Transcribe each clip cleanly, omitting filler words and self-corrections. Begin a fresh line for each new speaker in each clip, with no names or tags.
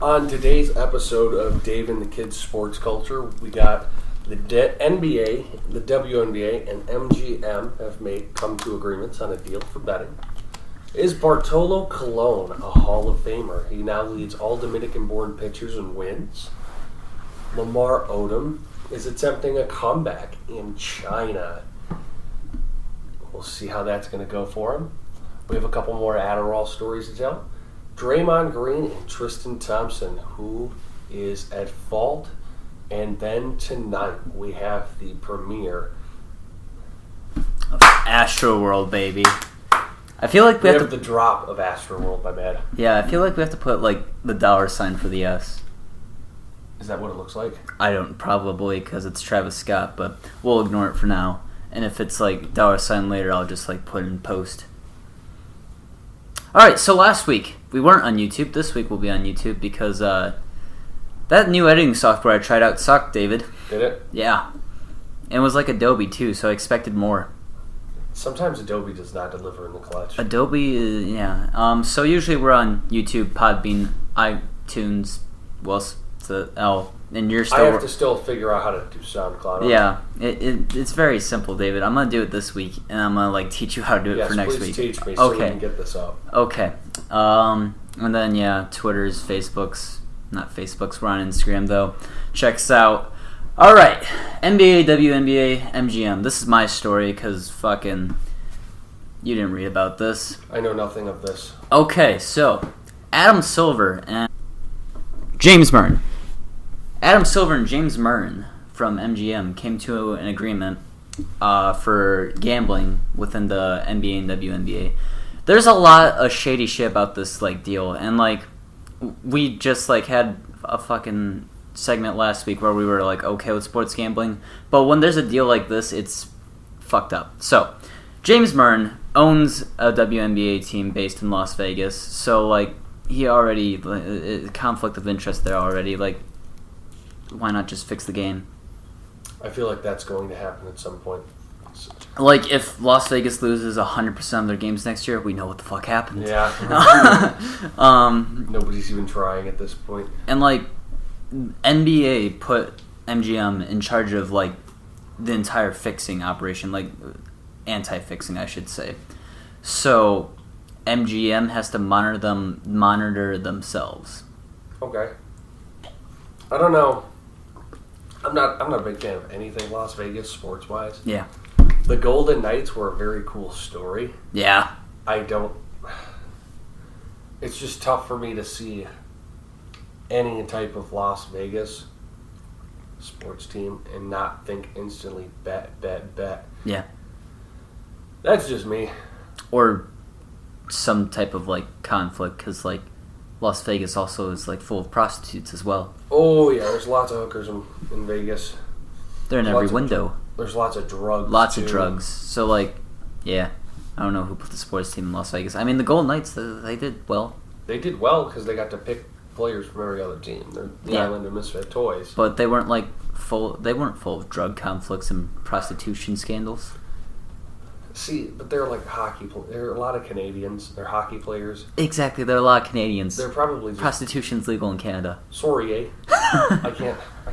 On today's episode of Dave and the Kids Sports Culture, we got the NBA, the WNBA, and MGM have come to agreements on a deal for betting. Is Bartolo Colon a Hall of Famer? He now leads all Dominican-born pitchers in wins. Lamar Odom is attempting a comeback in China. We'll see how that's going to go for him. We have a couple more Adderall stories to tell. Draymond Green and Tristan Thompson, who is at fault. And then tonight we have the premiere
of Astroworld, baby. I feel like we have
the drop of Astroworld, my bad.
Yeah, I feel like we have to put like the $sign for the S.
Is that what it looks like?
I don't, probably, because it's Travis Scott, but we'll ignore it for now. And if it's like $sign later, I'll just like put it in post. Alright, so last week we weren't on YouTube. This week we'll be on YouTube because that new editing software I tried out sucked, David.
Did it?
Yeah. And it was like Adobe too, so I expected more.
Sometimes Adobe does not deliver in the clutch.
Adobe, yeah. So usually we're on YouTube, Podbean, iTunes, well, it's the L, and you're still...
I have to still figure out how to do SoundCloud.
Yeah, it's very simple, David. I'm going to do it this week, and I'm going to like teach you how to do it for next week.
Yes, please teach me so we can get this up.
Okay. And then, yeah, Twitter's, Facebook's, not Facebook's, we're on Instagram, though. Check us out. All right, NBA, WNBA, MGM. This is my story because fucking you didn't read about this.
I know nothing of this.
Okay, so Adam Silver and James Murn. Adam Silver and James Murn from MGM came to an agreement for gambling within the NBA and WNBA. There's a lot of shady shit about this like deal, and like we just like had a fucking segment last week where we were like okay with sports gambling, but when there's a deal like this, it's fucked up. So James Murn owns a WNBA team based in Las Vegas, so like he already conflict of interest there already. Like, why not just fix the game?
I feel like that's going to happen at some point.
Like, if Las Vegas loses 100% of their games next year, we know what the fuck happened.
Yeah. Nobody's even trying at this point.
And like NBA put MGM in charge of like the entire fixing operation, like anti-fixing, I should say. So MGM has to monitor themselves.
Okay. I don't know. I'm not a big fan of anything Las Vegas sports wise.
Yeah.
The Golden Knights were a very cool story.
Yeah.
It's just tough for me to see any type of Las Vegas sports team and not think instantly bet.
Yeah.
That's just me.
Or some type of like conflict, because like Las Vegas also is like full of prostitutes as well.
Oh yeah, there's lots of hookers in Vegas.
They're in every window.
There's lots of drugs.
Lots of drugs. So like, yeah, I don't know who put the sports team in Las Vegas. I mean, the Golden Knights, they did well.
They did well because they got to pick players from every other team. They're the island of misfit toys.
But they weren't like full. They weren't full of drug conflicts and prostitution scandals.
See, but they're like hockey. There are a lot of Canadians. They're hockey players.
Exactly, there are a lot of Canadians.
They're probably just,
prostitution's legal in Canada.
Sorry, eh? I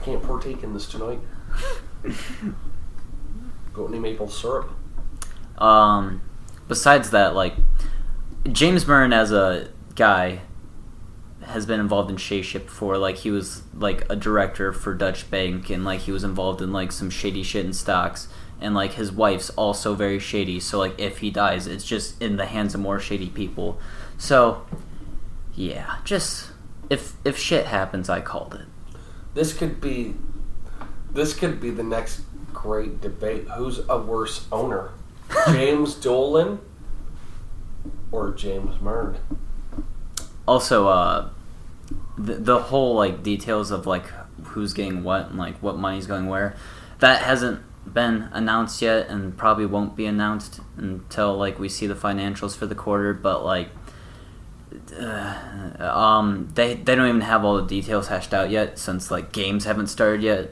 can't partake in this tonight. Got any maple syrup?
Besides that, like James Murn as a guy has been involved in shady shit before. Like he was like a director for Dutch Bank, and like he was involved in like some shady shit in stocks. And like his wife's also very shady, so like if he dies, it's just in the hands of more shady people. So yeah, just if shit happens, I called it.
This could be the next great debate. Who's a worse owner, James Dolan or James Murn?
Also, the whole like details of like who's getting what and like what money's going where, that hasn't been announced yet and probably won't be announced until like we see the financials for the quarter. But like they don't even have all the details hashed out yet, since like games haven't started yet.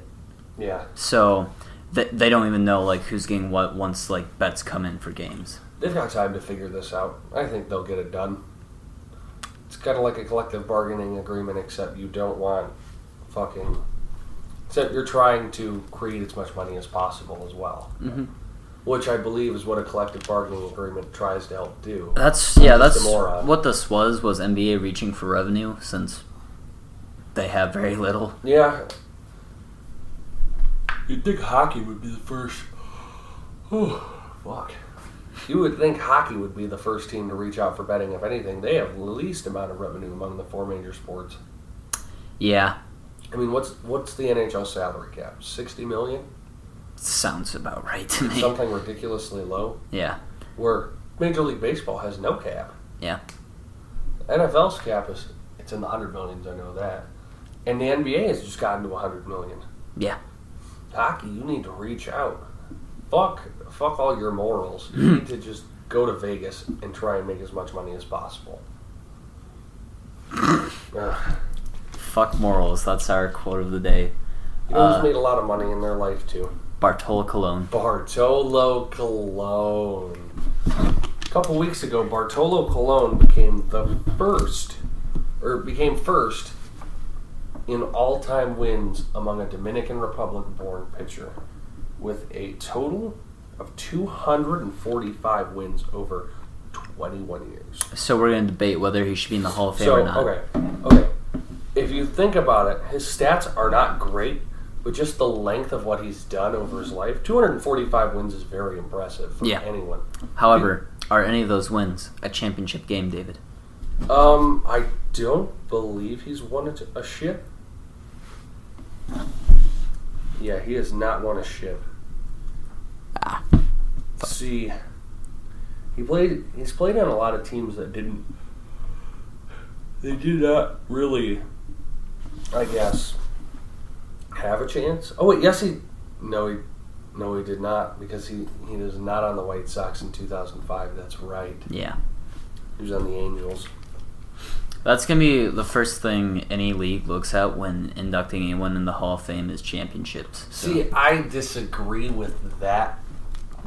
Yeah.
So they don't even know like who's getting what once like bets come in for games.
They've got time to figure this out. I think they'll get it done. It's kind of like a collective bargaining agreement, except you don't want except you're trying to create as much money as possible as well.
Mm-hmm.
Which I believe is what a collective bargaining agreement tries to help do.
That's what this was NBA reaching for revenue, since they have very little.
Yeah. You'd think hockey would be the first. Oh, fuck. You would think hockey would be the first team to reach out for betting. If anything, they have the least amount of revenue among the 4 major sports.
Yeah.
I mean, what's the NHL salary cap? $60 million?
Sounds about right to me.
Something ridiculously low.
Yeah.
Where Major League Baseball has no cap.
Yeah.
NFL's cap it's in the $100 millions, I know that. And the NBA has just gotten to $100 million.
Yeah.
Hockey, you need to reach out. Fuck all your morals. You need to just go to Vegas and try and make as much money as possible.
Fuck morals. That's our quote of the day.
You know who's made a lot of money in their life, too?
Bartolo Colon.
Bartolo Colon. A couple weeks ago, Bartolo Colon became first in all-time wins among a Dominican Republic-born pitcher, with a total of 245 wins over 21 years.
So we're going to debate whether he should be in the Hall of Fame or not.
Okay. If you think about it, his stats are not great, but just the length of what he's done over his life, 245 wins is very impressive for anyone.
However, are any of those wins a championship game, David?
I don't believe he's won a ship. Yeah, he has not won a ship. See, he's played on a lot of teams that did not really, I guess, have a chance. Oh wait, yes he did not, because he was not on the White Sox in 2005. That's right.
Yeah.
He was on the Angels.
That's going to be the first thing any league looks at when inducting anyone in the Hall of Fame is championships. So.
See, I disagree with that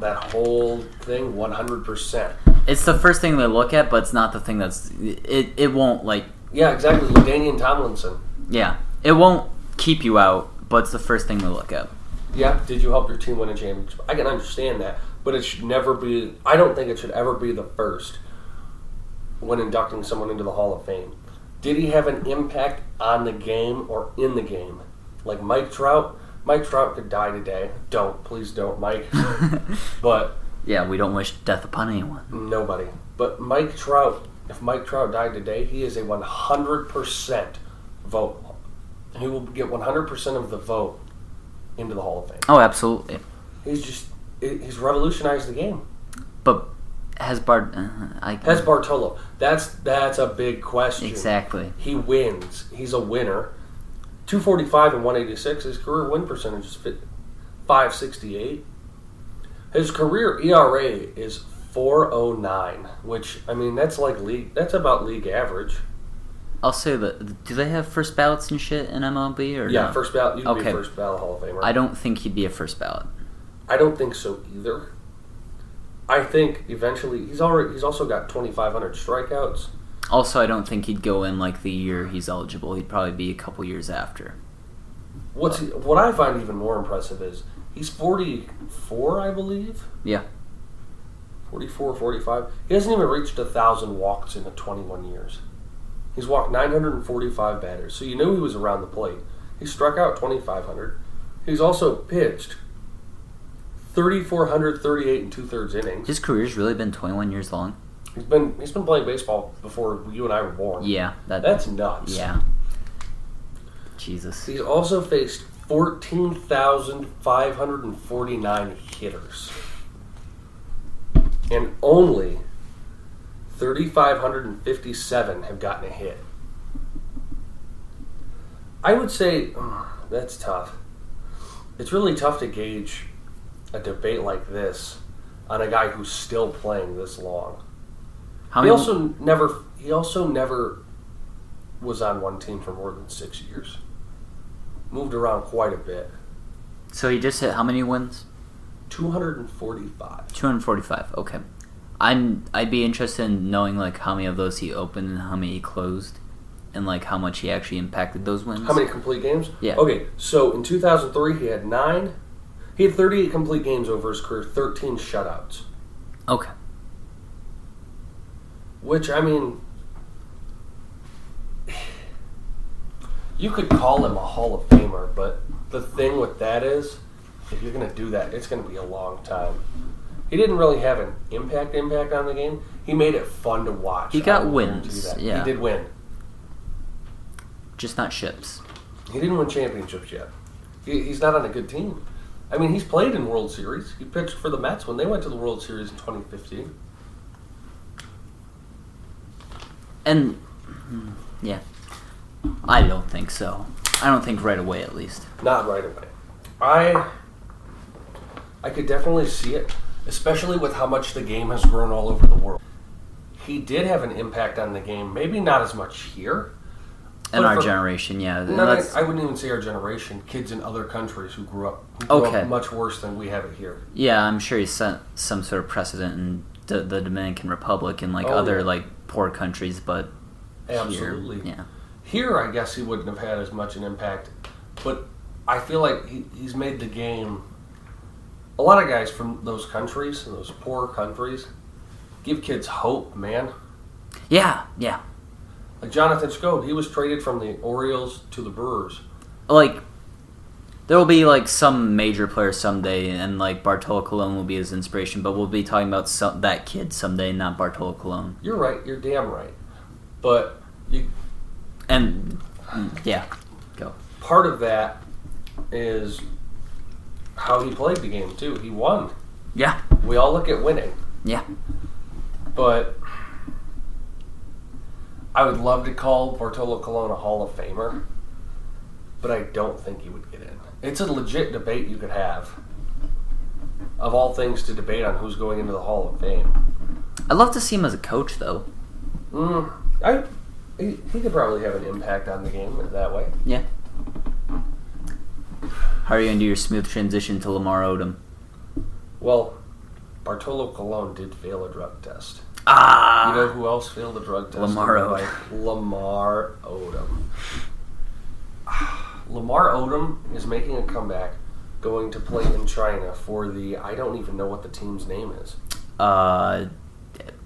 whole thing 100%.
It's the first thing they look at, but it's not the thing it won't, like...
Yeah, exactly. LaDainian Tomlinson.
Yeah. It won't keep you out, but it's the first thing they look at.
Yeah, did you help your team win a championship? I can understand that, but it should never be... I don't think it should ever be the first when inducting someone into the Hall of Fame. Did he have an impact on the game or in the game? Like Mike Trout? Mike Trout could die today. Please don't, Mike. But...
Yeah, we don't wish death upon anyone.
Nobody. But Mike Trout, if Mike Trout died today, he is a 100% vote. He will get 100% of the vote into the Hall of Fame.
Oh, absolutely.
He's revolutionized the game.
But has
Bartolo? That's a big question.
Exactly.
He wins. He's a winner. 245 and 186. His career win percentage is 568. His career ERA is 4.09, which that's about league average.
I'll say that. Do they have first ballots and shit in MLB or
yeah,
no?
First ballot. You can be a first ballot Hall of Famer.
I don't think he'd be a first ballot.
I don't think so either. I think eventually he's also got 2,500 strikeouts.
Also, I don't think he'd go in like the year he's eligible. He'd probably be a couple years after.
What I find even more impressive is he's 44, I believe.
Yeah.
44, 45. He hasn't even reached 1,000 walks in 21 years. He's walked 945 batters, so you knew he was around the plate. He struck out 2,500. He's also pitched 3,438 and 2/3 innings.
His career's really been 21 years long.
He's been playing baseball before you and I were born.
Yeah,
that's nuts.
Yeah. Jesus.
He's also faced 14,549 hitters, and only 3,557 have gotten a hit. I would say that's tough. It's really tough to gauge a debate like this on a guy who's still playing this long. He also never was on one team for more than 6 years. Moved around quite a bit.
So he just hit how many wins?
245.
245. Okay. I'd be interested in knowing like how many of those he opened and how many he closed, and like how much he actually impacted those wins.
How many complete games?
Yeah.
Okay, so in 2003 he had 9. He had 38 complete games over his career, 13 shutouts.
Okay.
Which, I mean, you could call him a Hall of Famer, but the thing with that is, if you're going to do that, it's going to be a long time. He didn't really have an impact on the game. He made it fun to watch.
He got wins. Yeah.
He did win.
Just not ships.
He didn't win championships yet. He's not on a good team. I mean, he's played in World Series. He pitched for the Mets when they went to the World Series in 2015.
And, yeah. I don't think so. I don't think right away, at least.
Not right away. I could definitely see it, especially with how much the game has grown all over the world. He did have an impact on the game, maybe not as much here.
In our generation, yeah.
No, I wouldn't even say our generation. Kids in other countries who grew up much worse than we have it here.
Yeah, I'm sure he set some sort of precedent in the Dominican Republic and other like poor countries, but
absolutely,
yeah.
Here, I guess he wouldn't have had as much an impact, but I feel like he's made the game. A lot of guys from those countries, those poor countries, give kids hope, man.
Yeah.
Like Jonathan Schoen, he was traded from the Orioles to the Brewers.
Like, there will be like some major player someday, and like Bartolo Colon will be his inspiration, but we'll be talking about that kid someday, not Bartolo Colon.
You're right. You're damn right. But
go.
Part of that is how he played the game too. He won.
Yeah.
We all look at winning.
Yeah.
But I would love to call Bartolo Colon a Hall of Famer, but I don't think he would get in. It's a legit debate you could have. Of all things to debate on who's going into the Hall of Fame.
I'd love to see him as a coach, though.
He could probably have an impact on the game that way.
Yeah. How are you going to do your smooth transition to Lamar Odom?
Well, Bartolo Colon did fail a drug test.
Ah!
You know who else failed a drug test?
Lamar Odom.
Lamar Odom. Lamar Odom is making a comeback, going to play in China for I don't even know what the team's name is.
I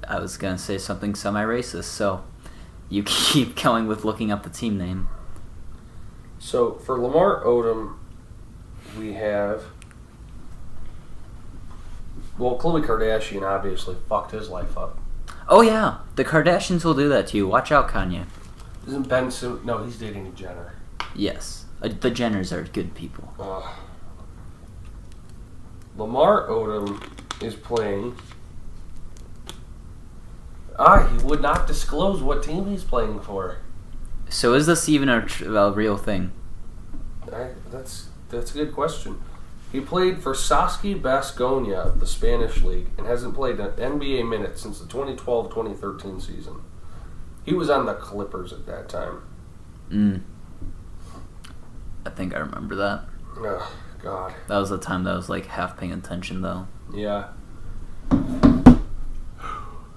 was going to say something semi-racist, so you keep going with looking up the team name.
So, for Lamar Odom, we have... Well, Khloe Kardashian obviously fucked his life up.
Oh, yeah. The Kardashians will do that to you. Watch out, Kanye.
Isn't Ben Simmons... No, he's dating Jenner.
Yes. The Jenners are good people.
Lamar Odom is playing... he would not disclose what team he's playing for.
So is this even a real thing?
That's a good question. He played for Saski Baskonia of the Spanish League and hasn't played an NBA minute since the 2012-2013 season. He was on the Clippers at that time.
I think I remember that.
Oh, God.
That was the time that I was like half paying attention, though.
Yeah.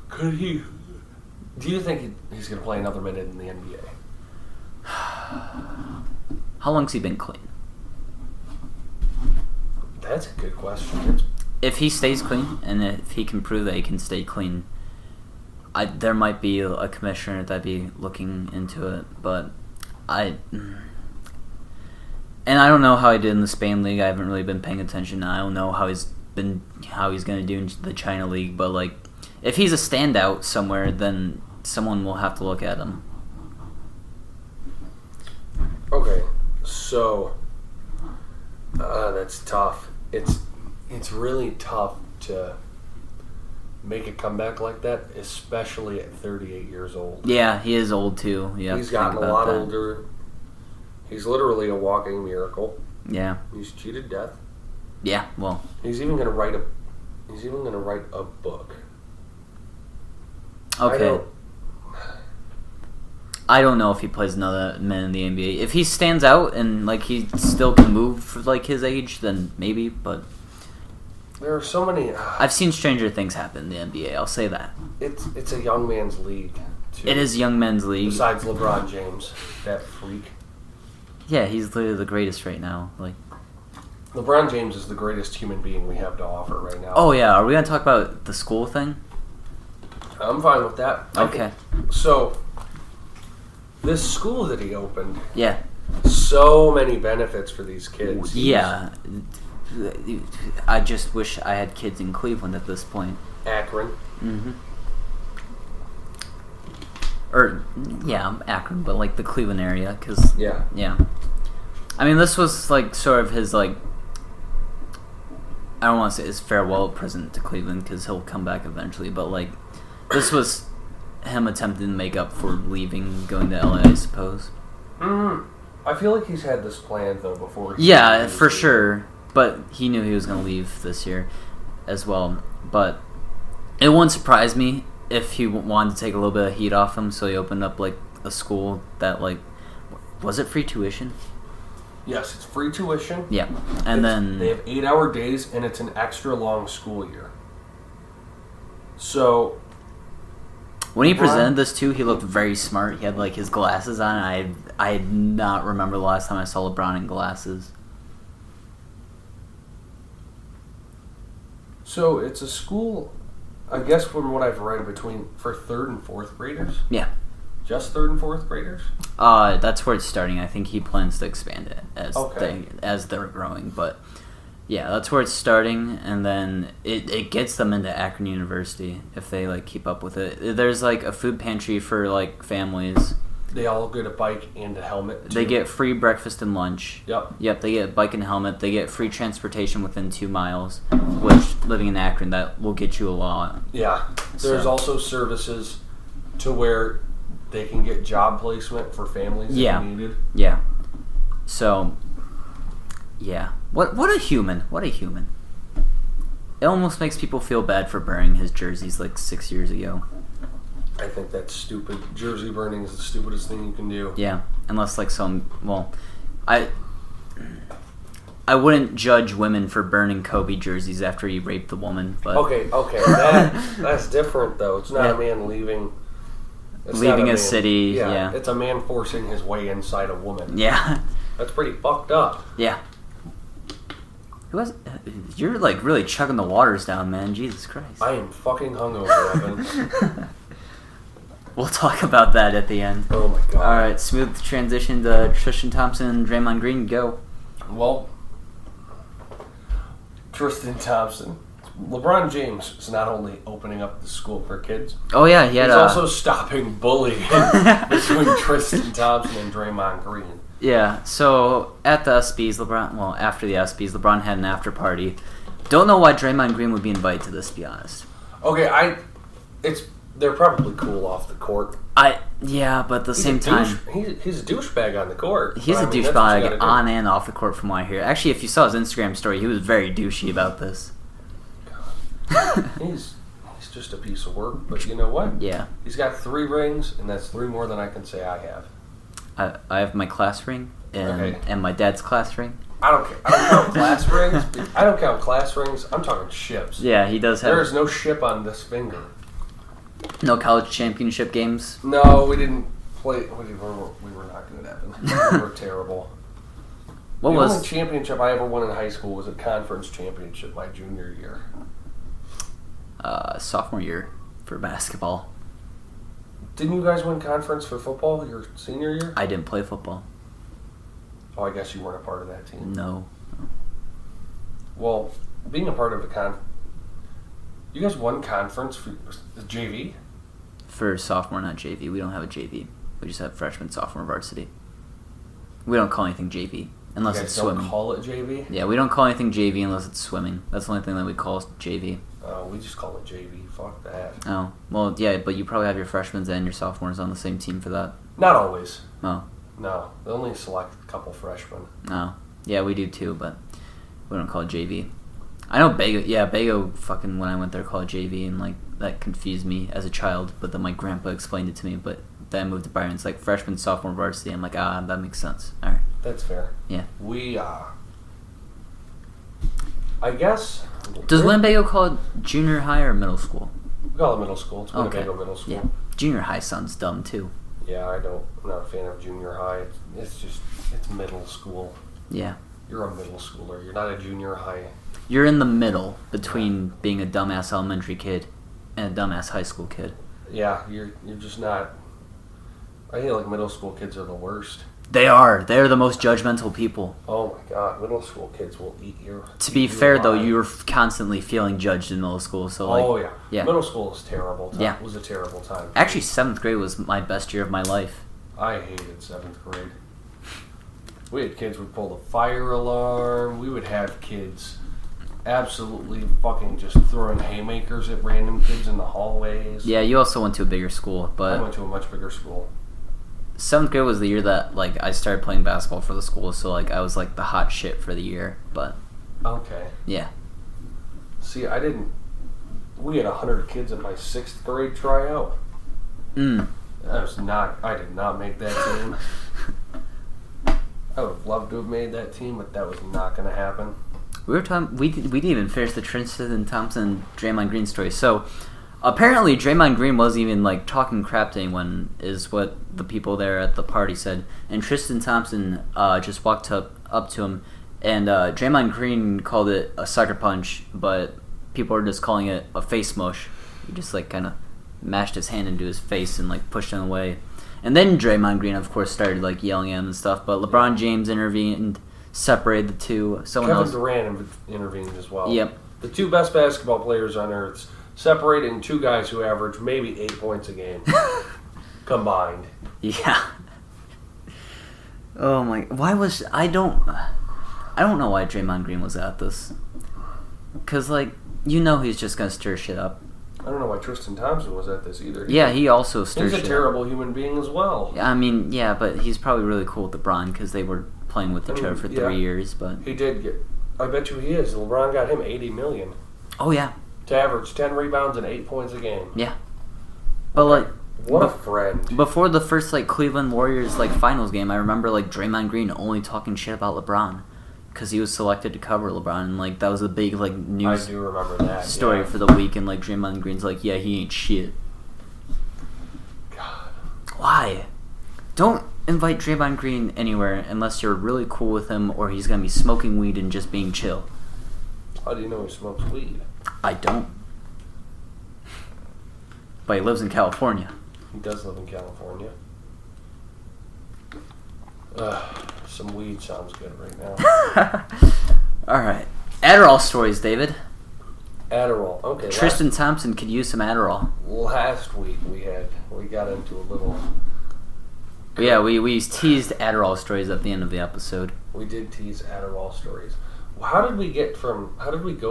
Could he... Do you think he's going to play another minute in the NBA?
How long's he been clean?
That's a good question.
If he stays clean, and if he can prove that he can stay clean, there might be a commissioner that'd be looking into it, but I don't know how he did in the Spain League. I haven't really been paying attention. I don't know how he's going to do in the China League, but like, if he's a standout somewhere, then someone will have to look at him.
Okay, so that's tough. It's really tough to make a comeback like that, especially at 38 years old.
Yeah, he is old too.
He's gotten a lot older. He's literally a walking miracle.
Yeah.
He's cheated death.
Yeah, well.
He's even gonna write a book.
Okay. I don't know if he plays another minute in the NBA. If he stands out and like he still can move for like his age, then maybe. But
There are so many.
I've seen stranger things happen in the NBA. I'll say that.
It's a young man's league. Too.
It is young men's league.
Besides LeBron James, that freak.
Yeah, he's literally the greatest right now. Like,
LeBron James is the greatest human being we have to offer right now.
oh yeah, are we gonna talk about the school thing?
I'm fine with that.
Okay.
So, this school that he opened,
Yeah.
so many benefits for these kids.
Yeah. I just wish I had kids in Cleveland at this point.
Akron.
Mm-hmm. Or, yeah, Akron, but like the Cleveland area, because,
Yeah.
yeah. I mean, this was like sort of his, like, I don't want to say his farewell present to Cleveland, because he'll come back eventually, but like, this was him attempting to make up for leaving, going to LA, I suppose.
I feel like he's had this planned, though, before.
Yeah, for sure. But he knew he was going to leave this year as well. But it wouldn't surprise me if he wanted to take a little bit of heat off him, so he opened up, like, a school that, like, was it free tuition?
Yes, it's free tuition.
Yeah. And then
they have 8-hour days, and it's an extra long school year. So
when he presented this too, he looked very smart. He had like his glasses on. I did not remember the last time I saw LeBron in glasses.
So it's a school, I guess from what I've read, for 3rd and 4th graders.
Yeah.
Just 3rd and 4th graders.
That's where it's starting. I think he plans to expand it as they're growing. But yeah, that's where it's starting, and then it gets them into Akron University if they like keep up with it. There's like a food pantry for like families.
They all get a bike and a helmet, too.
They get free breakfast and lunch.
Yep,
they get a bike and helmet. They get free transportation within 2 miles, which, living in Akron, that will get you a lot.
Yeah. There's also services to where they can get job placement for families if needed.
Yeah. So, yeah. What a human. What a human. It almost makes people feel bad for burning his jerseys like 6 years ago.
I think that's stupid. Jersey burning is the stupidest thing you can do.
Yeah, unless like I wouldn't judge women for burning Kobe jerseys after he raped the woman, but
Okay, that's different though. It's not a man leaving
a city. Yeah,
it's a man forcing his way inside a woman.
Yeah,
that's pretty fucked up.
Yeah. You're like really chugging the waters down, man. Jesus Christ.
I am fucking hungover, Evan.
We'll talk about that at the end.
Oh my god.
Alright, smooth transition to Tristan Thompson and Draymond Green. Go.
Well, Tristan Thompson. LeBron James is not only opening up the school for kids.
Oh yeah, he's
also stopping bullying between Tristan Thompson and Draymond Green.
Yeah, so at the ESPYs, after the ESPYs, LeBron had an after party. Don't know why Draymond Green would be invited to this, to be honest.
Okay, they're probably cool off the court.
Yeah, but at the same time...
He's a douchebag on the court.
He's a douchebag on and off the court from what I hear. Actually, if you saw his Instagram story, he was very douchey about this.
God. He's just a piece of work, but you know what?
Yeah.
He's got 3 rings, and that's 3 more than I can say I have.
I have my class ring and my dad's class ring.
I don't care. I don't count class rings. I don't count class rings. I'm talking ships.
Yeah, he does have...
There is no ship on this finger.
No college championship games?
No, we didn't play. We were not good at it. We were terrible. The only championship I ever won in high school was a conference championship my junior year.
Sophomore year for basketball.
Didn't you guys win conference for football your senior year?
I didn't play football.
Oh, I guess you weren't a part of that team.
No.
Well, being a part of you guys won conference for JV?
For sophomore, not JV. We don't have a JV. We just have freshman, sophomore varsity. We don't call anything JV unless it's swimming.
You guys don't call it JV?
Yeah, we don't call anything JV unless it's swimming. That's the only thing that we call JV.
Oh, we just call it JV. Fuck that.
Oh, well, yeah, but you probably have your freshmen and your sophomores on the same team for that.
Not always.
Oh.
No, they only select a couple freshmen.
Oh. Yeah, we do too, but we don't call it JV. I know Bago fucking, when I went there, called it JV, and like that confused me as a child, but then my grandpa explained it to me, but then I moved to Byron. It's like freshman, sophomore varsity. I'm like, that makes sense. All right.
That's fair.
Yeah.
I guess
Does Winnebago call it junior high or middle school?
We call it middle school. It's Winnebago Middle School.
Yeah. Junior high sounds dumb too.
Yeah, I'm not a fan of junior high. It's middle school.
Yeah.
You're a middle schooler. You're not a junior high.
You're in the middle between being a dumbass elementary kid and a dumbass high school kid.
Yeah, you're just not. I feel like middle school kids are the worst.
They are. They're the most judgmental people.
Oh my god, middle school kids will eat your.
To be fair, though, you were constantly feeling judged in middle school, so like.
Oh
yeah.
Middle school is terrible.
Yeah.
It was a terrible time.
Actually, 7th grade was my best year of my life.
I hated 7th grade. We had kids would pull the fire alarm. We would have kids absolutely fucking just throwing haymakers at random kids in the hallways.
Yeah, you also went to a bigger school, but
I went to a much bigger school.
7th grade was the year that like I started playing basketball for the school, so like I was like the hot shit for the year. But
okay,
yeah.
See, I didn't. We had 100 kids at my 6th grade tryout. I did not make that team. I would have loved to have made that team, but that was not going to happen.
We were talking. We didn't even finish the Tristan Thompson Draymond Green story. So apparently Draymond Green wasn't even like talking crap to anyone, is what the people there at the party said. And Tristan Thompson just walked up to him, and Draymond Green called it a sucker punch, but people are just calling it a face mush. He just like kind of mashed his hand into his face and like pushed him away. And then Draymond Green, of course, started like yelling at him and stuff. But LeBron James intervened, separated the two.
Kevin Durant intervened as well.
Yep.
The two best basketball players on earth, separating two guys who average maybe 8 points a game combined.
Yeah. Oh my! Why was I don't know why Draymond Green was at this. Cause like he's just gonna stir shit up.
I don't know why Tristan Thompson was at this either.
Yeah, he also stirs shit up.
He's a terrible human being as well.
I mean, yeah, but he's probably really cool with LeBron because they were playing with each other for 3 years. But
he did get. I bet you he is. LeBron got him $80 million.
Oh yeah.
To average 10 rebounds and 8 points a game.
Yeah. But like,
what a friend.
Before the first like Cleveland Warriors like finals game, I remember like Draymond Green only talking shit about LeBron because he was selected to cover LeBron, and like that was a big like news.
I do remember that
story for the week, and like Draymond Green's like, yeah, he ain't shit.
God.
Why? Don't invite Draymond Green anywhere unless you're really cool with him, or he's gonna be smoking weed and just being chill.
How do you know he smokes weed?
I don't. But he lives in California.
He does live in California. Some weed sounds good right now.
Alright. Adderall stories, David.
Adderall. Okay.
Tristan Thompson could use some Adderall.
Last week we got into a little...
Yeah, we teased Adderall stories at the end of the episode.
We did tease Adderall stories. How did we go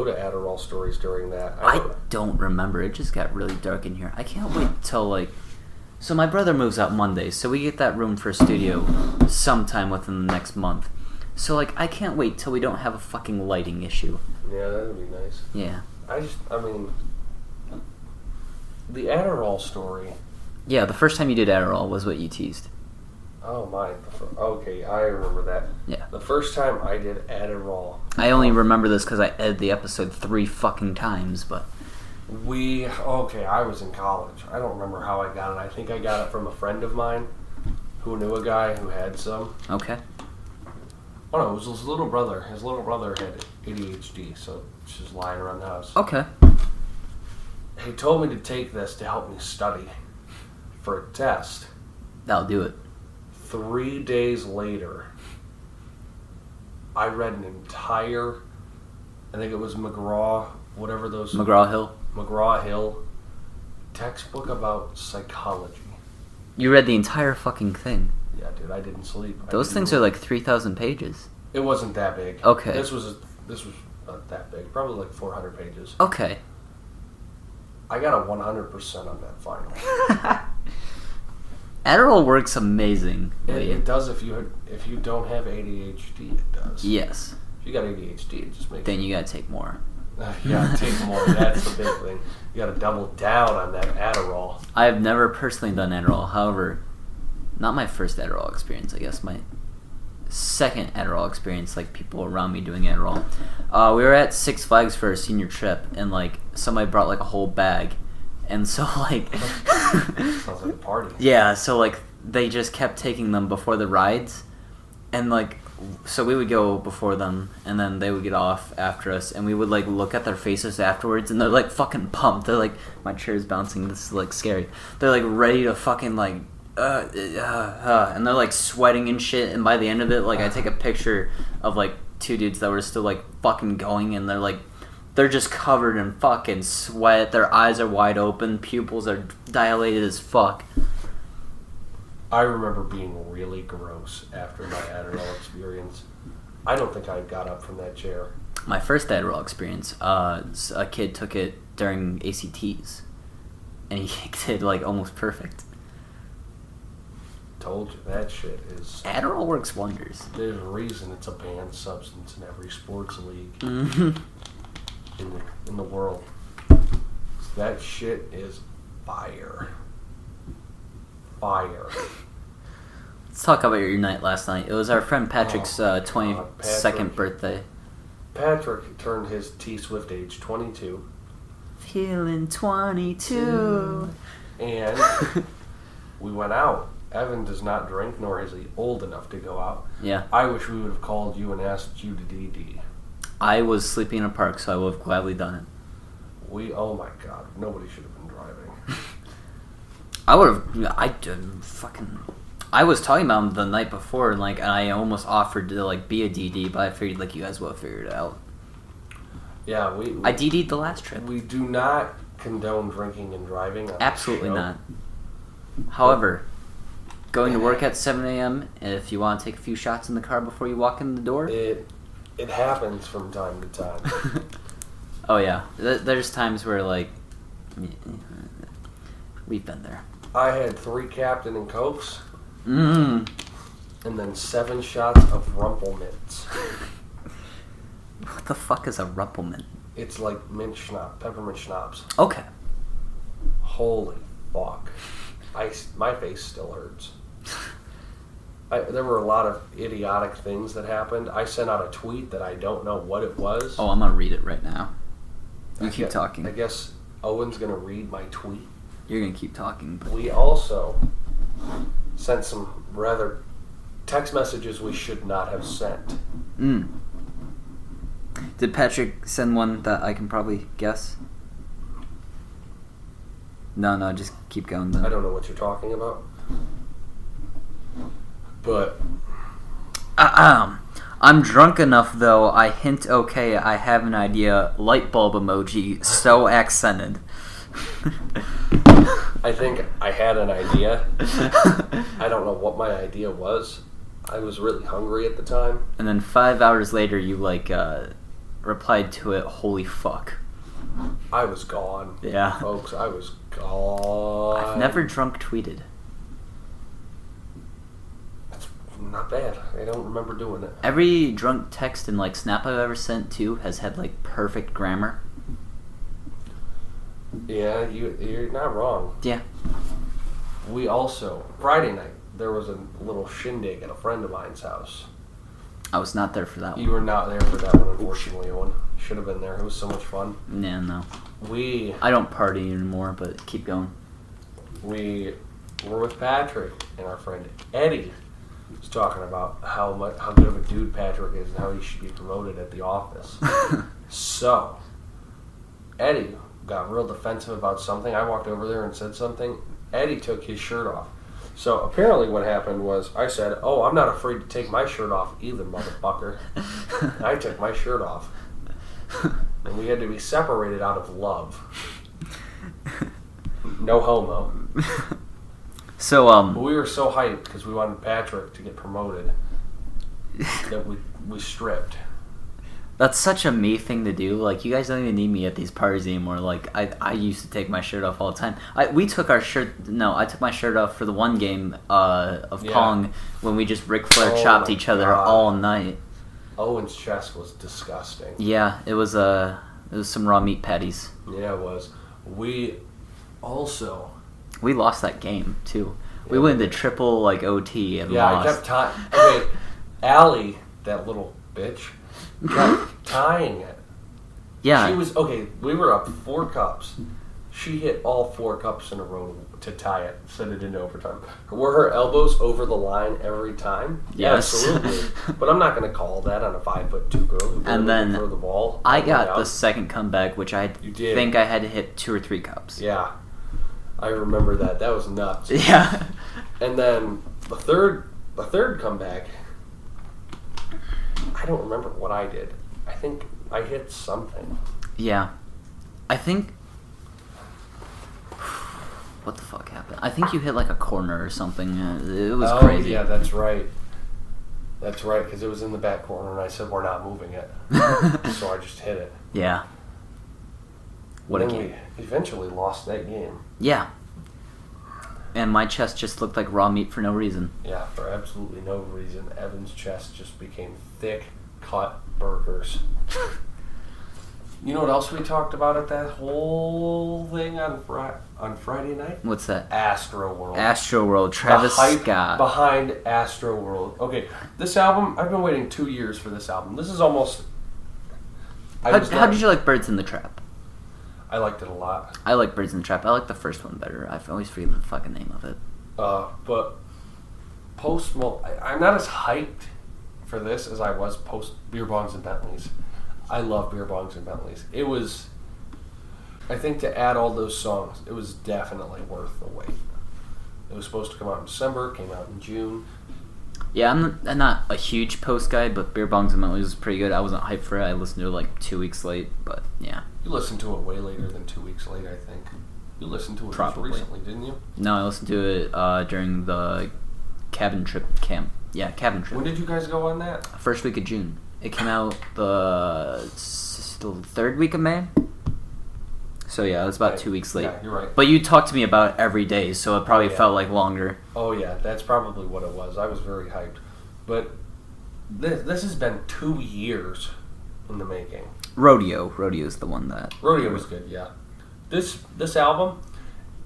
to Adderall stories during that?
I don't remember. It just got really dark in here. I can't wait till like... So my brother moves out Monday, so we get that room for a studio sometime within the next month. So like, I can't wait till we don't have a fucking lighting issue.
Yeah, that would be nice.
Yeah.
I mean, the Adderall story.
Yeah, the first time you did Adderall was what you teased.
Oh my, okay, I remember that.
Yeah.
The first time I did Adderall.
I only remember this because I edited the episode 3 fucking times, but...
I was in college. I don't remember how I got it. I think I got it from a friend of mine who knew a guy who had some.
Okay.
Oh no, it was his little brother. His little brother had ADHD, so it's just lying around the house.
Okay.
He told me to take this to help me study for a test.
That'll do it.
3 days later, I read an entire, I think it was McGraw-Hill textbook about psychology.
You read the entire fucking thing.
Yeah, dude, I didn't sleep.
Those things are like 3,000 pages.
It wasn't that big.
Okay.
This was not that big. Probably like 400 pages.
Okay.
I got a 100% on that final.
Adderall works amazing.
It does if you don't have ADHD. It does.
Yes.
If you got ADHD, it just makes.
Then you gotta take more.
You gotta take more. That's the big thing. You gotta double down on that Adderall.
I have never personally done Adderall. However, not my first Adderall experience. I guess my second Adderall experience, like people around me doing Adderall. We were at Six Flags for a senior trip, and like somebody brought like a whole bag, and so like
Sounds like a party.
yeah, so like they just kept taking them before the rides, and like so we would go before them, and then they would get off after us, and we would like look at their faces afterwards, and they're like fucking pumped. They're like, my chair's bouncing. This is like scary. They're like ready to fucking like. And they're like sweating and shit, and by the end of it, like I take a picture of like two dudes that were still like fucking going, and they're just covered in fucking sweat, their eyes are wide open, pupils are dilated as fuck.
I remember being really gross after my Adderall experience. I don't think I got up from that chair.
My first Adderall experience, a kid took it during ACTs, and he did like almost perfect.
Told you, that shit is...
Adderall works wonders.
There's a reason it's a banned substance in every sports league
Mm-hmm.
in the world. That shit is fire. Fire.
Let's talk about your night last night. It was our friend Patrick's 22nd birthday.
Patrick turned his T-Swift age 22.
Feeling 22.
And we went out. Evan does not drink, nor is he old enough to go out.
Yeah.
I wish we would have called you and asked you to DD.
I was sleeping in a park, so I would have gladly done it.
Oh my god, nobody should have been driving.
I was talking about him the night before, and like I almost offered to like be a DD, but I figured like you guys would have figured it out.
Yeah,
I DD'd the last trip.
We do not condone drinking and driving.
Absolutely not. However, going to work at 7 a.m. if you want to take a few shots in the car before you walk in the door.
It happens from time to time.
Oh yeah, there's times where like we've been there.
I had 3 Captain and Cokes.
Mm.
And then 7 shots of Rumpelmints.
What the fuck is a Rumpelmint?
It's like mint schnapps, peppermint schnapps.
Okay.
Holy fuck. My face still hurts. There were a lot of idiotic things that happened. I sent out a tweet that I don't know what it was.
Oh, I'm gonna read it right now. You keep talking.
I guess Owen's gonna read my tweet.
You're gonna keep talking. But...
We also sent some rather text messages we should not have sent.
Did Patrick send one that I can probably guess? No, just keep going then.
I don't know what you're talking about. But
I'm drunk enough though. I hint okay. I have an idea. Light bulb emoji. So accented.
I think I had an idea. I don't know what my idea was. I was really hungry at the time.
And then 5 hours later, you like replied to it. Holy fuck.
I was gone.
Yeah,
folks. I was gone.
I've never drunk tweeted.
Not bad. I don't remember doing it.
Every drunk text and like snap I've ever sent to has had like perfect grammar.
Yeah, you're not wrong.
Yeah.
We also Friday night there was a little shindig at a friend of mine's house.
I was not there for that one.
You were not there for that one, unfortunately, Owen. Should have been there. It was so much fun.
Yeah, no.
I
don't party anymore, but keep going.
We were with Patrick and our friend Eddie. Was talking about how good of a dude Patrick is and how he should be promoted at the office. So, Eddie got real defensive about something. I walked over there and said something. Eddie took his shirt off. So apparently what happened was I said, "Oh, I'm not afraid to take my shirt off either, motherfucker." And I took my shirt off. And we had to be separated out of love. No homo.
So,
But we were so hyped because we wanted Patrick to get promoted that we stripped.
That's such a me thing to do. Like, you guys don't even need me at these parties anymore. Like, I used to take my shirt off all the time. I took my shirt off for the one game of Pong when we just Ric Flair chopped each other all night.
Owen's chest was disgusting.
Yeah, it was some raw meat patties.
Yeah, it was. We
lost that game too. We went into triple like OT and lost.
I kept okay. Allie, that little bitch, kept tying it.
Yeah.
She was okay. We were up 4 cups. She hit all 4 cups in a row to tie it, send it into overtime. Were her elbows over the line every time?
Yes.
Absolutely. But I'm not going to call that on a 5'2" girl who
And then
throw the ball.
I got the second comeback, which I
You did.
think I had to hit 2 or 3 cups.
Yeah, I remember that. That was nuts.
Yeah.
And then the third comeback, I don't remember what I did. I think I hit something.
Yeah. I think... What the fuck happened? I think you hit like a corner or something. It was crazy.
Yeah, that's right. That's right, because it was in the back corner, and I said, we're not moving it. So I just hit it.
Yeah. What a
And then
game.
we eventually lost that game.
Yeah. And my chest just looked like raw meat for no reason.
Yeah, for absolutely no reason. Evan's chest just became thick, cut burgers. You know what else we talked about at that whole thing on Friday night?
What's that?
Astro World.
Astro World, Travis
The hype
Scott.
behind Astro World. Okay, this album, I've been waiting 2 years for this album. This is almost...
How did you like Birds in the Trap?
I liked it a lot.
I like Birds in the Trap. I like the first one better. I always forget the fucking name of it.
But Post Malone, I'm not as hyped for this as I was post Beer Bongs and Bentleys. I love Beer Bongs and Bentleys. It was, I think, to add all those songs, it was definitely worth the wait. It was supposed to come out in December, came out in June.
Yeah, I'm not a huge Post guy, but Beer Bongs and Bentleys was pretty good. I wasn't hyped for it. I listened to it like 2 weeks late, but yeah.
You listened to it way later than 2 weeks late, I think. You listened to it
Probably.
just recently, didn't you?
No, I listened to it during the cabin trip camp. Yeah, cabin trip.
When did you guys go on that?
First week of June. It came out the 3rd week of May. So yeah, it was about
Right.
2 weeks late.
Yeah, you're right.
But you talked to me about it every day, so it probably
Yeah.
felt like longer.
Oh yeah, that's probably what it was. I was very hyped. But this has been 2 years in the making.
Rodeo's the one that...
Rodeo was good, yeah. This album,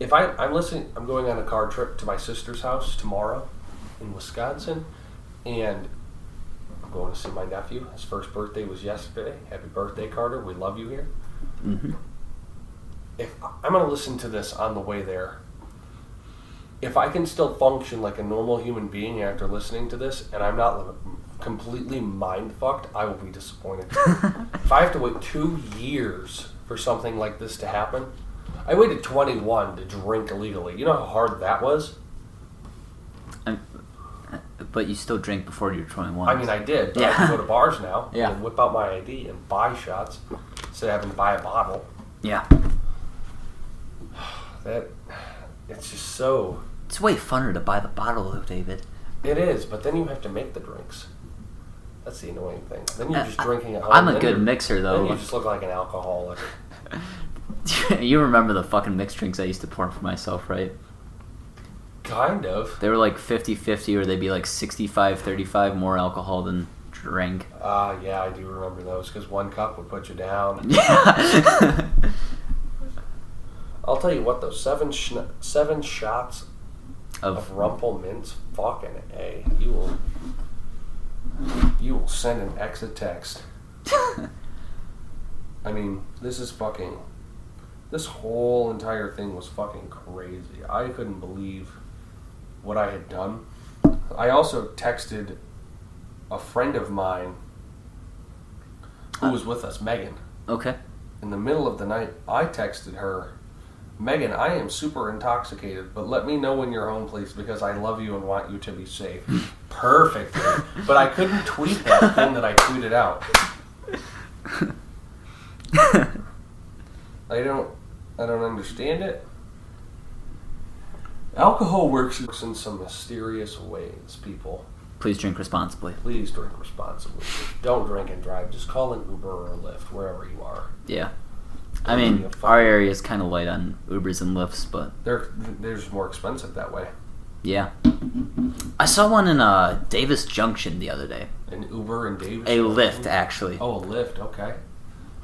if I'm listening, I'm going on a car trip to my sister's house tomorrow in Wisconsin, and I'm going to see my nephew. His first birthday was yesterday. Happy birthday, Carter. We love you here.
Mm-hmm.
If I'm going to listen to this on the way there, if I can still function like a normal human being after listening to this, and I'm not completely mind-fucked, I will be disappointed. If I have to wait 2 years for something like this to happen, I waited 21 to drink illegally. You know how hard that was?
But you still drink before you're 21.
I mean, I did, but I
Yeah.
can go to bars now
Yeah.
and whip out my ID and buy shots instead of having to buy a bottle.
Yeah.
It's just so...
It's way funner to buy the bottle, though, David.
It is, but then you have to make the drinks. That's the annoying thing. Then you're just drinking at home.
I'm a
then
good
you're-
mixer,
Then
though.
you just look like an alcoholic.
You remember the fucking mixed drinks I used to pour for myself, right?
Kind of.
They were like 50-50, or they'd be like 65-35 more alcohol than drink.
Yeah, I do remember those, because 1 cup would put you down.
Yeah.
I'll tell you what, though, 7 shots of
of
Rumple Mints, fucking A. You will send an exit text. I mean, this whole entire thing was fucking crazy. I couldn't believe what I had done. I also texted a friend of mine who was with us, Megan.
Okay.
In the middle of the night, I texted her, Megan, I am super intoxicated, but let me know when you're home, please, because I love you and want you to be safe. Perfect. But I couldn't tweet that thing that I tweeted out. I don't understand it. Alcohol works in some mysterious ways, people.
Please drink responsibly.
Please drink responsibly. Don't drink and drive. Just call an Uber or a Lyft wherever you are.
Yeah. I mean, our area is kind of light on Ubers and Lyfts, but...
They're just more expensive that way.
Yeah. I saw one in Davis Junction the other day.
An Uber and Davis?
A Lyft, actually.
Oh, a Lyft, okay.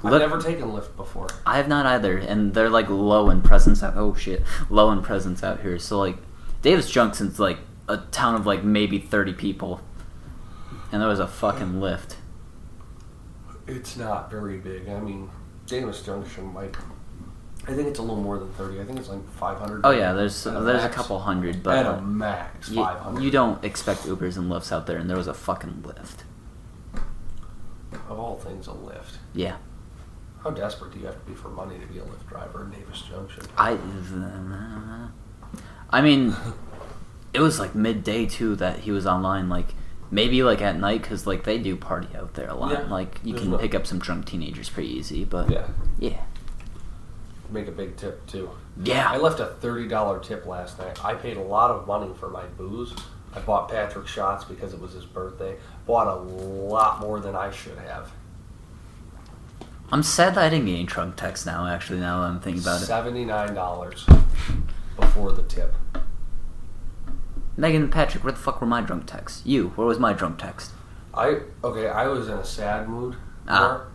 I've
Lyft-
never taken Lyft before.
I have not either, and they're like low in presence out. Oh shit, low in presence out here. So like, Davis Junction's like a town of like maybe 30 people. and there was a fucking lift.
It's not very big. I mean, Davis Junction might. I think it's a little more than 30. I think it's like 500.
Oh yeah, there's a couple hundred, but
at a max 500.
You don't expect Ubers and Lyfts out there, and there was a fucking lift.
Of all things, a lift.
Yeah.
How desperate do you have to be for money to be a Lyft driver in Davis Junction?
I mean, it was like midday too that he was online. Like maybe like at night because like they do party out there a lot.
Yeah,
like you can pick up some drunk teenagers pretty easy. But yeah.
Make a big tip too.
Yeah.
I left a $30 tip last night. I paid a lot of money for my booze. I bought Patrick shots because it was his birthday. Bought a lot more than I should have.
I'm sad that I didn't get any drunk texts now, actually, now that I'm thinking about it.
$79 before the tip.
Megan and Patrick, where the fuck were my drunk texts? You, where was my drunk text?
I was in a sad mood. More,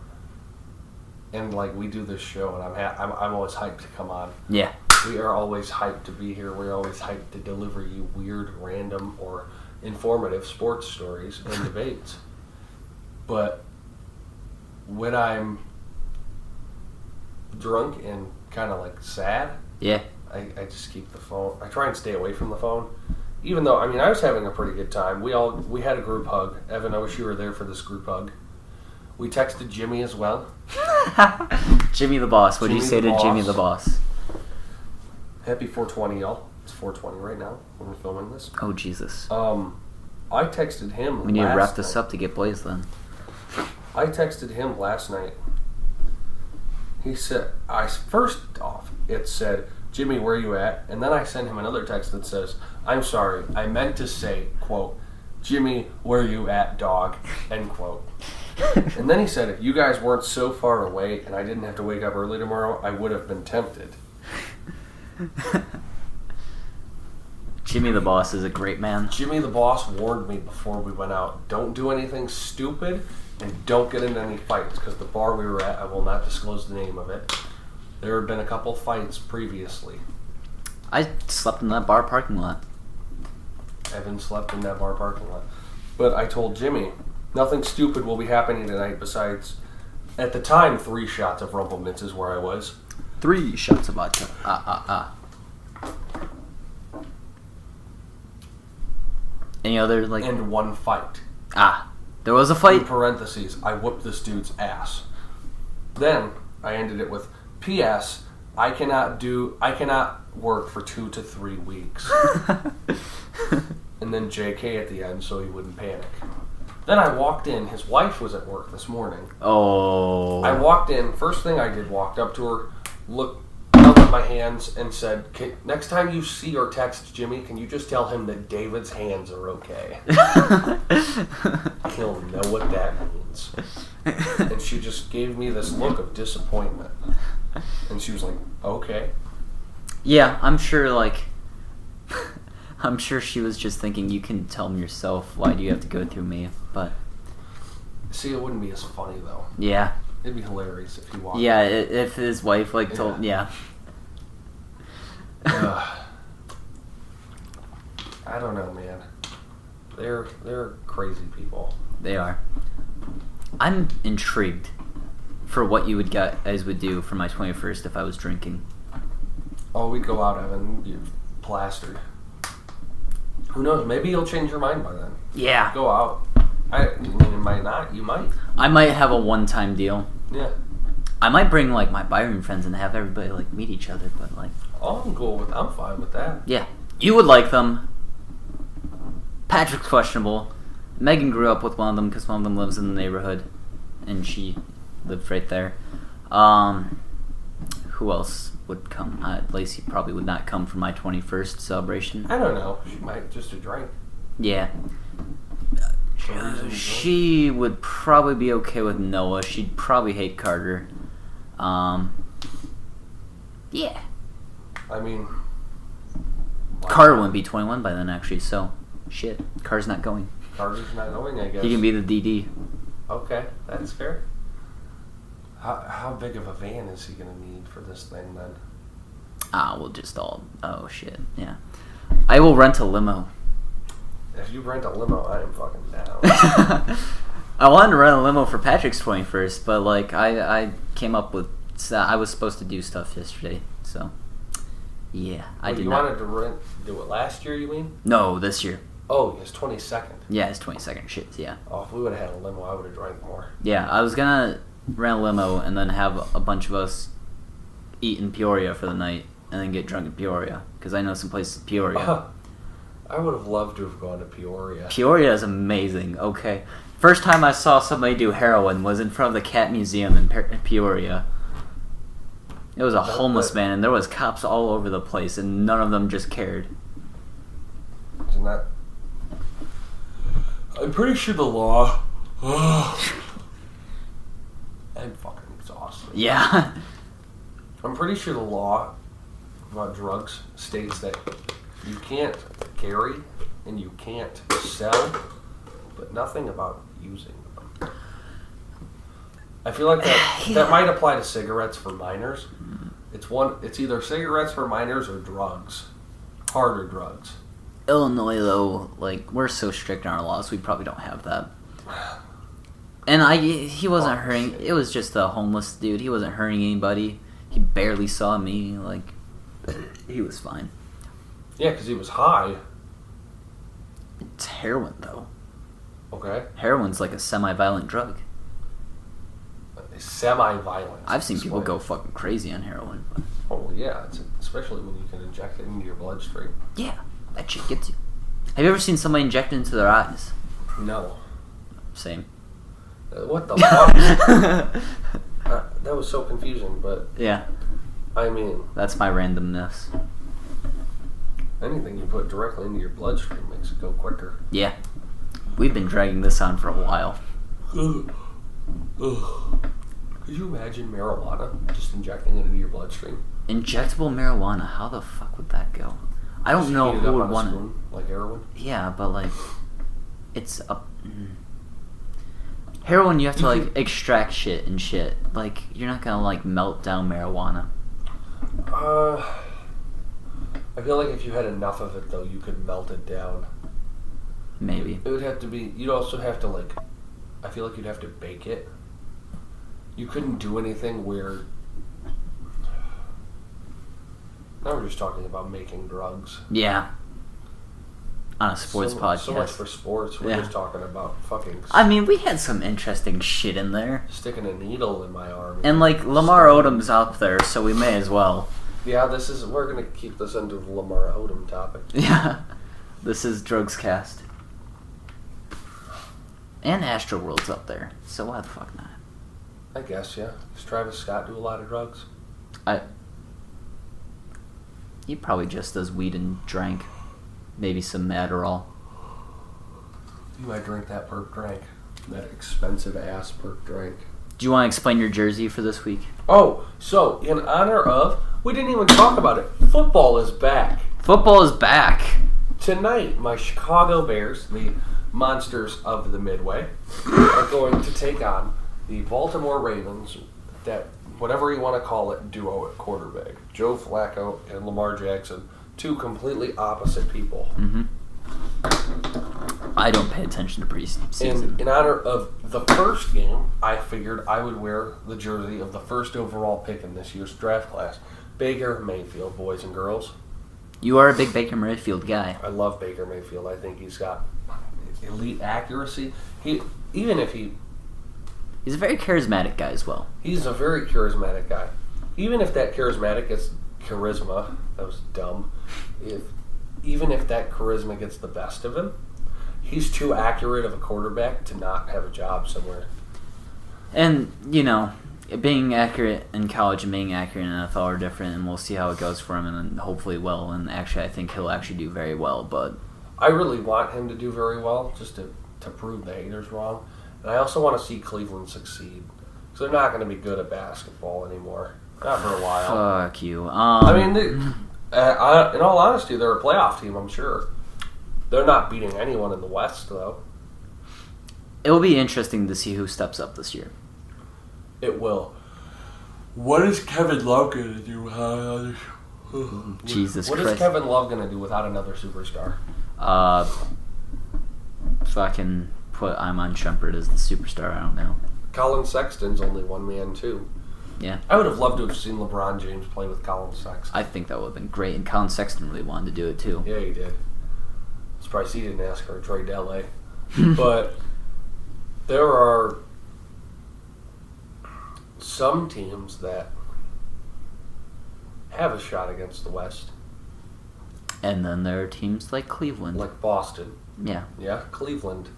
and like we do this show, and I'm always hyped to come on.
Yeah.
We are always hyped to be here. We're always hyped to deliver you weird, random, or informative sports stories and debates. But when I'm drunk and kind of like sad, I just keep the phone. I try and stay away from the phone, even though I was having a pretty good time. We had a group hug. Evan, I wish you were there for this group hug. We texted Jimmy as well.
Jimmy the boss. What did you say to Jimmy the boss?
Happy 420, y'all. It's 420 right now when we're filming this.
Oh Jesus.
I texted him.
We need to wrap this up to get Blaze then.
I texted him last night. He said, first off, it said, Jimmy, where you at? And then I sent him another text that says, I'm sorry, I meant to say, quote, Jimmy, where you at, dog, end quote. And then he said, if you guys weren't so far away and I didn't have to wake up early tomorrow, I would have been tempted.
Jimmy the boss is a great man.
Jimmy the boss warned me before we went out, don't do anything stupid and don't get into any fights, because the bar we were at, I will not disclose the name of it, there had been a couple fights previously.
I slept in that bar parking lot.
Evan slept in that bar parking lot. But I told Jimmy, nothing stupid will be happening tonight besides, at the time, 3 shots of Rumple Mints is where I was.
3 shots of vodka. Any other, like...
And 1 fight.
There was a fight?
In parentheses, I whooped this dude's ass. Then, I ended it with, P.S., I cannot work for 2 to 3 weeks. And then JK at the end so he wouldn't panic. Then I walked in. His wife was at work this morning.
Oh.
I walked in. First thing I did, walked up to her, held up my hands, and said, next time you see or text Jimmy, can you just tell him that David's hands are okay? He'll know what that means. And she just gave me this look of disappointment. And she was like, okay.
Yeah, I'm sure, like... I'm sure she was just thinking, you can tell him yourself, why do you have to go through me? But...
See, it wouldn't be as funny, though.
Yeah.
It'd be hilarious if he walked.
Yeah, if his wife, like, told... Yeah.
I don't know, man. They're crazy people.
They are. I'm intrigued for what you guys would do for my 21st if I was drinking.
Oh, we'd go out, Evan. You're plastered. Who knows? Maybe you'll change your mind by then.
Yeah.
Go out. I mean, it might not. You might.
I might have a one-time deal.
Yeah.
I might bring, like, my Byron friends and have everybody, like, meet each other, but, like...
I'm fine with that.
Yeah. You would like them. Patrick's questionable. Megan grew up with one of them because one of them lives in the neighborhood. And she lived right there. Who else would come? Lacey probably would not come for my 21st celebration.
I don't know. She might just to drink.
Yeah. She would probably be okay with Noah. She'd probably hate Carter. Yeah.
I mean...
Carter wouldn't be 21 by then, actually, so... Shit. Carter's not going.
Carter's not going, I guess.
He can be the DD.
Okay, that's fair. How big of a van is he going to need for this thing, then?
We'll just all... Oh, shit. Yeah. I will rent a limo.
If you rent a limo, I am fucking down.
I wanted to rent a limo for Patrick's 21st, but like I came up with I was supposed to do stuff yesterday, so yeah, I did
you
not.
wanted to do it last year, you mean?
No, this year.
Oh, it's 22nd.
Yeah, it's 22nd shit. Yeah.
Oh, if we would have had a limo, I would have drank more.
Yeah, I was gonna rent a limo and then have a bunch of us eat in Peoria for the night and then get drunk in Peoria because I know some places in Peoria.
I would have loved to have gone to Peoria.
Peoria is amazing. Okay, first time I saw somebody do heroin was in front of the Cat Museum in Peoria. It was a homeless man, and there was cops all over the place, and none of them just cared.
Isn't that? I'm pretty sure the law. I'm fucking exhausted.
Yeah.
I'm pretty sure the law about drugs states that you can't carry and you can't sell, but nothing about using them. I feel like that might apply to cigarettes for minors. It's either cigarettes for minors or drugs, harder drugs.
Illinois, though, like, we're so strict in our laws, we probably don't have that. And he wasn't hurting. Shit. It was just a homeless dude. He wasn't hurting anybody. He barely saw me. Like, he was fine.
Yeah, because he was high.
It's heroin, though.
Okay.
Heroin's like a semi-violent drug.
Semi-violent.
I've seen people go fucking crazy on heroin. But...
Oh, yeah. Especially when you can inject it into your bloodstream.
Yeah, that shit gets you. Have you ever seen somebody inject it into their eyes?
No.
Same.
What the fuck? That was so confusing, but...
Yeah.
I mean...
That's my randomness.
Anything you put directly into your bloodstream makes it go quicker.
Yeah. We've been dragging this on for a while.
Could you imagine marijuana just injecting it into your bloodstream?
Injectable marijuana, how the fuck would that go? I don't know who would want it.
Like heroin?
Yeah, but like, it's a... Heroin, you have to like extract shit and shit. Like, you're not gonna like melt down marijuana.
I feel like if you had enough of it though, you could melt it down.
Maybe.
It would have to be, you'd also have to like, I feel like you'd have to bake it. You couldn't do anything where... Now we're just talking about making drugs.
Yeah. On a sports podcast.
So much for sports. We're just talking about fucking...
I mean, we had some interesting shit in there.
Sticking a needle in my arm.
And like, Lamar Odom's up there, so we may as well.
Yeah, we're going to keep this into the Lamar Odom topic.
Yeah. This is Drugs Cast. And Astroworld's up there, so why the fuck not?
I guess, yeah. Does Travis Scott do a lot of drugs?
He probably just does weed and drank. Maybe some Adderall.
You might drink that perk drink. That expensive ass perk drink.
Do you want to explain your jersey for this week?
Oh, so in honor of... We didn't even talk about it. Football is back.
Football is back.
Tonight, my Chicago Bears, the monsters of the Midway, are going to take on the Baltimore Ravens, that whatever you want to call it, duo at quarterback. Joe Flacco and Lamar Jackson, two completely opposite people.
Mm-hmm. I don't pay attention to preseason.
And in honor of the first game, I figured I would wear the jersey of the first overall pick in this year's draft class, Baker Mayfield, boys and girls.
You are a big Baker Mayfield guy.
I love Baker Mayfield. I think he's got elite accuracy. He's
a very charismatic guy as well.
He's a very charismatic guy. Even if that charismatic gets charisma, that was dumb. Even if that charisma gets the best of him, he's too accurate of a quarterback to not have a job somewhere.
And, you know, being accurate in college and being accurate in NFL are different, and we'll see how it goes for him, and hopefully well. And actually, I think he'll actually do very well. But
I really want him to do very well, just to prove the haters wrong. And I also want to see Cleveland succeed, because they're not going to be good at basketball anymore. Not for a while.
Fuck you.
I mean, in all honesty, they're a playoff team, I'm sure. They're not beating anyone in the West, though.
It will be interesting to see who steps up this year.
It will. What is Kevin Love going to do without another...
Jesus
Christ. What is Kevin Love going to do without another superstar?
fucking put Iman Shumpert as the superstar. I don't know.
Colin Sexton's only one man too.
Yeah.
I would have loved to have seen LeBron James play with Colin Sexton.
I think that would have been great, and Colin Sexton really wanted to do it too.
Yeah, he did. Surprised he didn't ask her to trade to LA. But there are some teams that have a shot against the West.
And then there are teams like Cleveland.
Like Boston.
Yeah.
Yeah, Cleveland.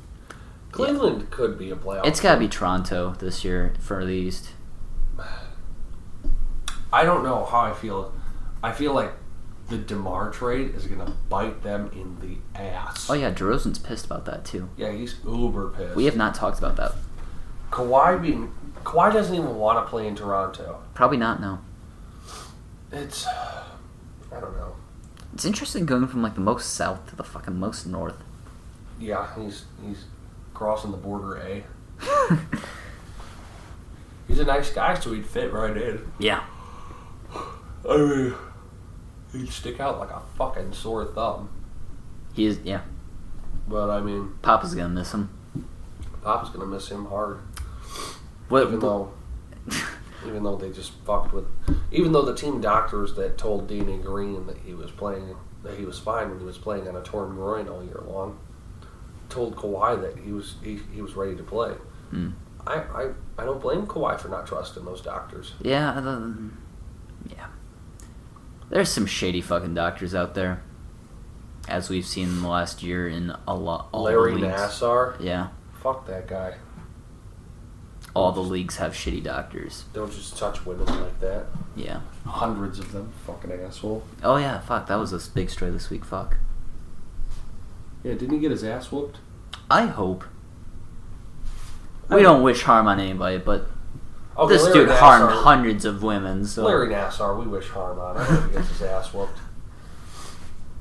Cleveland could be a playoff.
It's got to be Toronto this year for the East.
I don't know how I feel. I feel like the DeMar trade is going to bite them in the ass.
Oh, yeah, DeRozan's pissed about that, too.
Yeah, he's uber pissed.
We have not talked about that.
Kawhi doesn't even want to play in Toronto.
Probably not, no.
It's... I don't know.
It's interesting going from, like, the most south to the fucking most north.
Yeah, he's crossing the border, eh? He's a nice guy, so he'd fit right in.
Yeah.
I mean, he'd stick out like a fucking sore thumb.
He is, yeah.
But, I mean...
Papa's gonna miss him.
Papa's gonna miss him hard.
What,
even though they just fucked with... Even though the team doctors that told Danny Green that he was fine when he was playing on a torn groin all year long, told Kawhi that he was ready to play.
Mm.
I don't blame Kawhi for not trusting those doctors.
Yeah, yeah. There's some shady fucking doctors out there, as we've seen in the last year in all
Larry
the leagues.
Nassar?
Yeah.
Fuck that guy.
All the leagues have shitty doctors.
Don't just touch women like that.
Yeah.
Hundreds of them. Fucking asshole.
Oh yeah, fuck, that was a big story this week, fuck.
Yeah, didn't he get his ass whooped?
I hope. We don't wish harm on anybody, but
Okay,
this
Larry
dude harmed
Nassar-
hundreds of women, so...
Larry Nassar, we wish harm on. I hope he gets his ass whooped.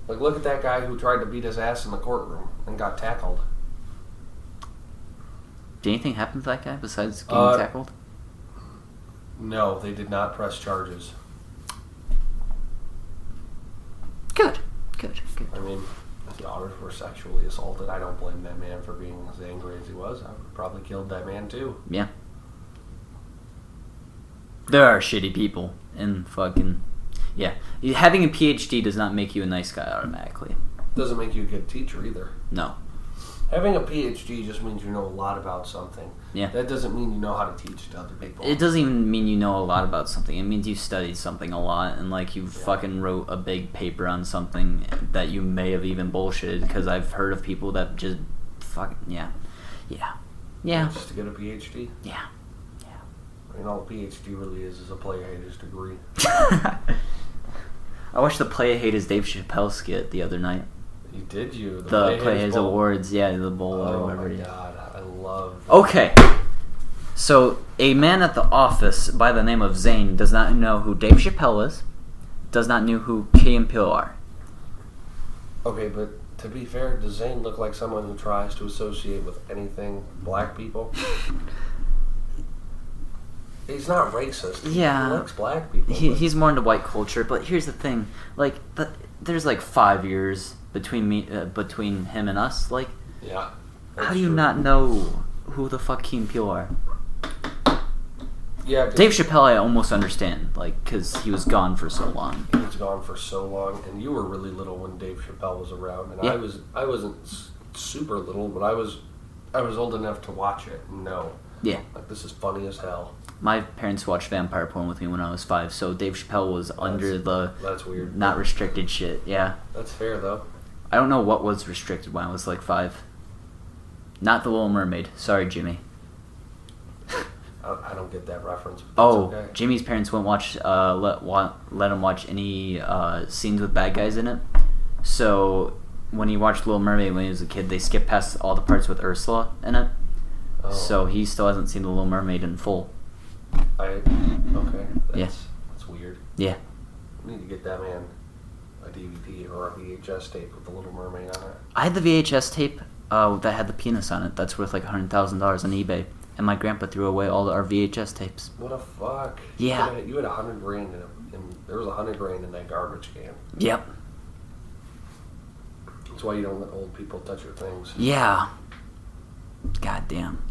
Like, look at that guy who tried to beat his ass in the courtroom and got tackled.
Did anything happen to that guy besides getting tackled?
No, they did not press charges.
Good.
I mean, his daughters were sexually assaulted. I don't blame that man for being as angry as he was. I would have probably killed that man too.
Yeah. There are shitty people in fucking... Yeah. Having a PhD does not make you a nice guy automatically.
Doesn't make you a good teacher either.
No.
Having a PhD just means you know a lot about something.
Yeah.
That doesn't mean you know how to teach to other people.
It doesn't even mean you know a lot about something. It means you studied something a lot and, like, you fucking wrote a big paper on something that you may have even bullshitted, because I've heard of people that just fucking... Yeah.
Just to get a PhD?
Yeah.
I mean, all a PhD really is a play haters degree.
I watched the Play Haters Dave Chappelle skit the other night.
The
Play Haters Awards, the bowl or whatever.
Oh my god, I love that.
Okay. So, a man at the office by the name of Zane does not know who Dave Chappelle is, does not know who Key and Peele are.
Okay, but to be fair, does Zane look like someone who tries to associate with anything black people? He's not racist.
Yeah.
He likes black people.
He's more into white culture, but here's the thing. Like, there's like 5 years between him and us. Like,
yeah.
How do you not know who the fuck Key and Peele are?
Yeah.
Dave Chappelle, I almost understand, like, because he was gone for so long.
He was gone for so long, and you were really little when Dave Chappelle was around, and
Yeah.
I wasn't super little, but I was old enough to watch it and know.
Yeah.
Like, this is funny as hell.
My parents watched vampire porn with me when I was 5, so Dave Chappelle was under the
That's weird.
not restricted shit. Yeah.
That's fair though.
I don't know what was restricted when I was like 5. Not The Little Mermaid. Sorry, Jimmy.
I don't get that reference.
Oh,
okay.
Jimmy's parents wouldn't let him watch any scenes with bad guys in it. So when he watched Little Mermaid when he was a kid, they skipped past all the parts with Ursula in it.
Oh.
So he still hasn't seen The Little Mermaid in full.
Okay. That's weird.
Yeah.
We need to get that man a DVD or a VHS tape with the Little Mermaid on it.
I had the VHS tape that had the penis on it. That's worth like $100,000 on eBay. And my grandpa threw away all our VHS tapes.
What the fuck?
Yeah.
You had $100,000 and there was $100,000 in that garbage can.
Yep.
That's why you don't let old people touch your things.
Yeah. God damn.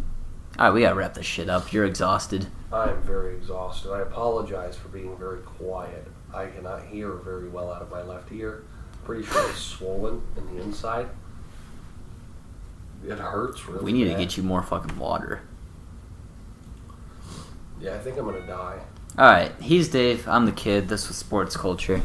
All right, we gotta wrap this shit up. You're exhausted.
I am very exhausted. I apologize for being very quiet. I cannot hear very well out of my left ear. Pretty sure it's swollen in the inside. It hurts really
We need to
bad.
get you more fucking water.
Yeah, I think I'm gonna die.
All right, he's Dave. I'm the kid. This was Sports Culture.